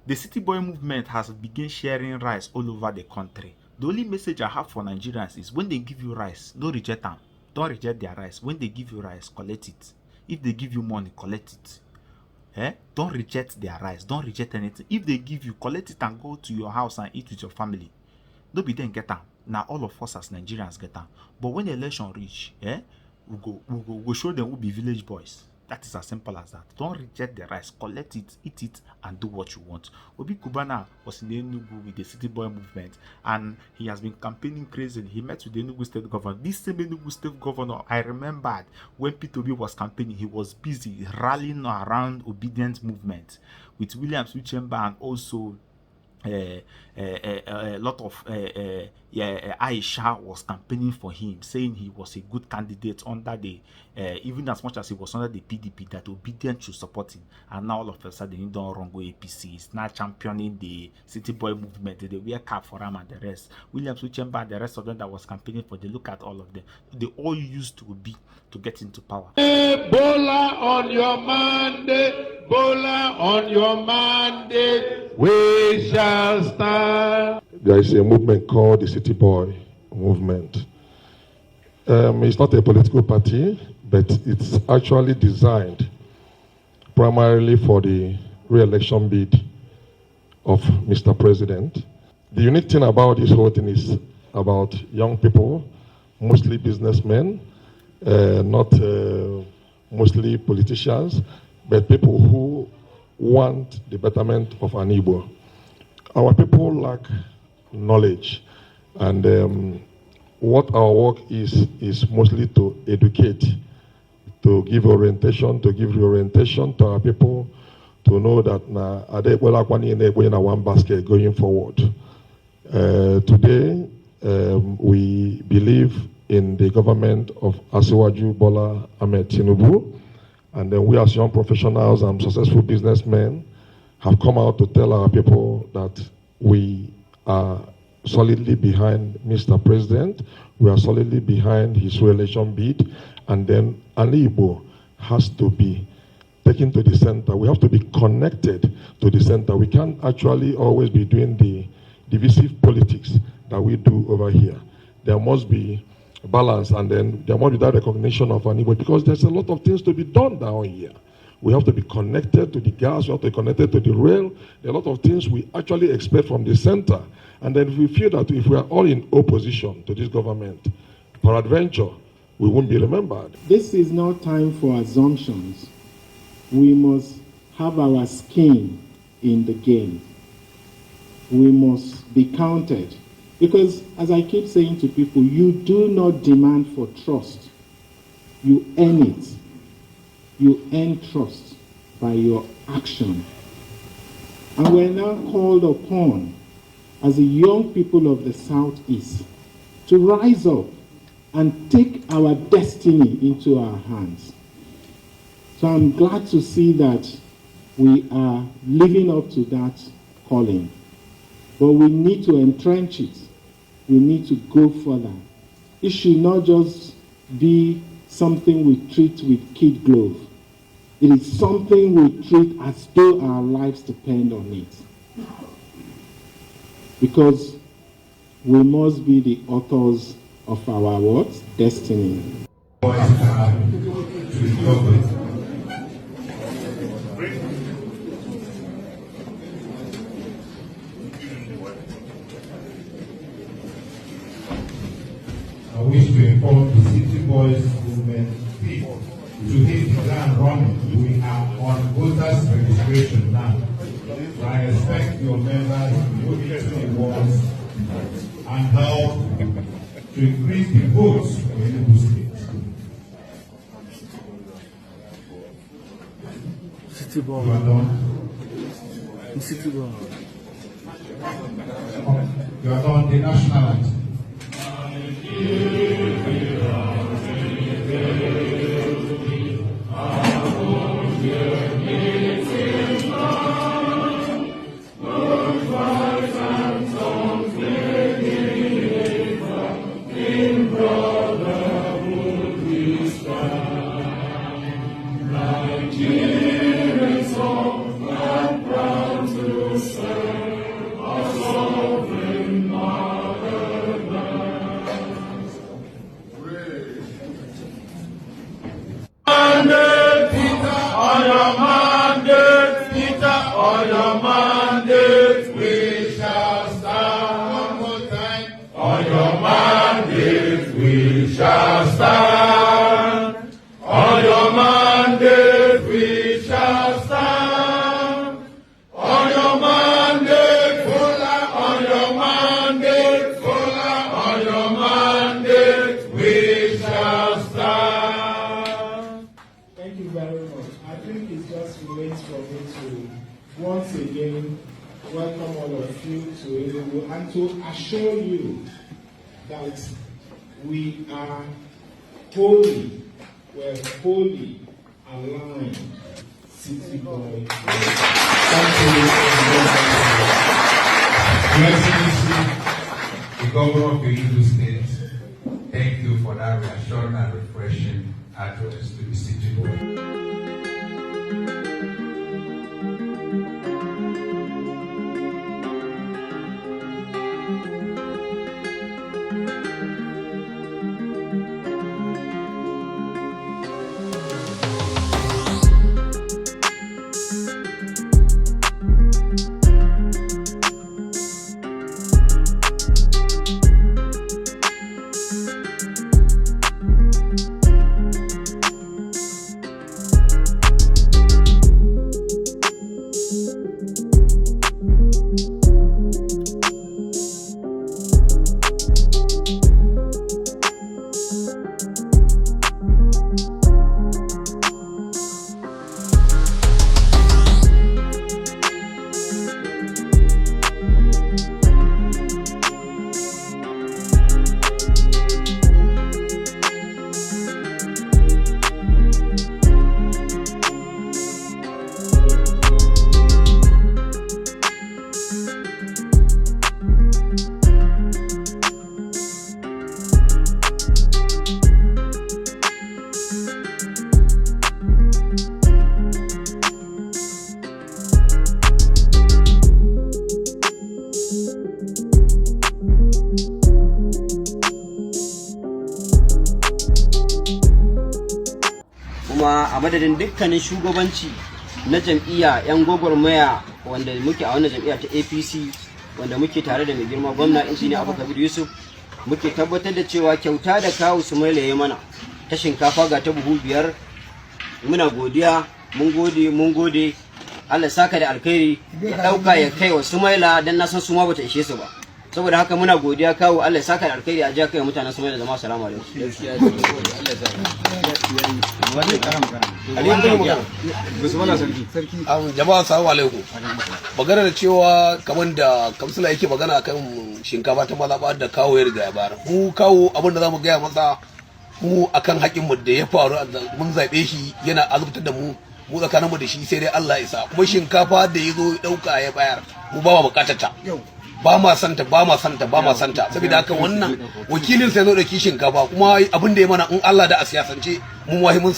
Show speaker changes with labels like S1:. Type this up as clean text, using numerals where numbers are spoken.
S1: The City Boy movement has begun sharing rice all over the country. The only message I have for Nigerians is when they give you rice, don't reject them. Don't reject their rice. When they give you rice, collect it. If they give you money, collect it. Don't reject their rice. Don't reject anything. If they give you, collect it and go to your house and eat with your family. Don't be then get them. Now all of us as Nigerians get them. But when the election reach, we'll show them who be village boys. That is as simple as that. Don't reject the rice. Collect it, eat it, and do what you want. Obi Cubana was in the Enugu with the City Boy movement, and he has been campaigning crazily. He met with the Enugu state governor. This same Enugu state governor, I remembered when P2B was campaigning, he was busy rallying around obedient movement with Williams Uchemba and also a lot of Aisha was campaigning for him, saying he was a good candidate under the even as much as he was under the PDP, that obedient should support him. And now all of a sudden he don't run go APC. He's now championing the City Boy movement. They wear cap for him and the rest. Williams Uchemba and the rest of them that was campaigning for, they look at all of them. They all used to be to get into power.
S2: Bola on your mandate, Bola on your mandate, we shall stand.
S3: There is a movement called the City Boy movement. It's not a political party, but it's actually designed primarily for the re-election bid of Mr. President. The unique thing about this whole thing is about young people, mostly businessmen, not mostly politicians, but people who want the betterment of an Igbo. Our people lack knowledge, and what our work is mostly to educate, to give orientation, to give reorientation to our people, to know that in one basket going forward. Today, we believe in the government of Asiwaju Bola Ahmed Tinubu, and then we as young professionals and successful businessmen have come out to tell our people that we are solidly behind Mr. President, we are solidly behind his re-election bid, and then an Igbo has to be taken to the center. We have to be connected to the center. We can't actually always be doing the divisive politics that we do over here. There must be balance, and then there must be that recognition of an Igbo, because there's a lot of things to be done down here. We have to be connected to the gas, we have to be connected to the rail. There are a lot of things we actually expect from the center. And then we feel that if we are all in opposition to this government, peradventure, we won't be remembered.
S4: This is not time for assumptions. We must have our skin in the game. We must be counted. Because, as I keep saying to people, you do not demand for trust. You earn it. You earn trust by your action. And we're now called upon, as the young people of the Southeast, to rise up and take our destiny into our hands. So I'm glad to see that we are living up to that calling. But we need to entrench it. We need to go further. It should not just be something we treat with kid glove. It is something we treat as though our lives depend on it. Because we must be the authors of our what? Destiny.
S2: I wish to inform the City Boys movement people to hit the ground running. We are on voters registration now. So I expect your members to move into the wards and help to increase the votes for Enugu State.
S5: City Boy.
S2: You are done.
S5: City Boy.
S2: You are done the national anthem.
S6: Nigerians all and proud to
S2: your mandate we shall stand. One more time. On your mandate we shall stand. On your mandate we shall stand. On your mandate, Bola, on your mandate, Bola, on your mandate we shall stand.
S4: Thank you very much. I think it just remains for me to once again welcome all of you to Enugu and to assure you that we are wholly, we're wholly aligned. CityBoy.
S2: Thank you. Your Excellency, the Governor of the Enugu State, thank you for that reassuring and refreshing address to the CityBoy.
S5: kuma a madadin dukkanin shugabanci na jam'iyya 'yan gwagwarmaya wanda muke a wannan jam'iyya ta APC wanda muke tare da mai girma gwamna injiniya Abu Kabir Yusuf muke tabbatar da cewa kyauta da kawu Sumaila ya mana ta shinkafa ga ta buhu 5 muna godiya mun gode Allah saka da alkhairi ya dauka ya kai wa Sumaila dan na san su ma bata ishe su ba saboda haka muna godiya kawo Allah saka da alkhairi a jiya kai mutanen Sumaila da jama'a assalamu alaikum
S6: jama'a assalamu alaikum magana da cewa kamar da kamsila yake magana kan shinkafa ta mazaɓa da kawo ya riga ya bayar mu kawo abin da zamu gaya masa mu akan haƙin mu da ya faru mun zaɓe shi yana azubtar da mu tsakanin mu da shi sai dai Allah ya isa kuma shinkafa da ya zo ya ɗauka ya bayar mu ba ma buƙatar ta ba ma santa saboda haka wannan wakilin sai zo da shinkafa kuma abin da ya mana in Allah da a siyasance mun wahi mun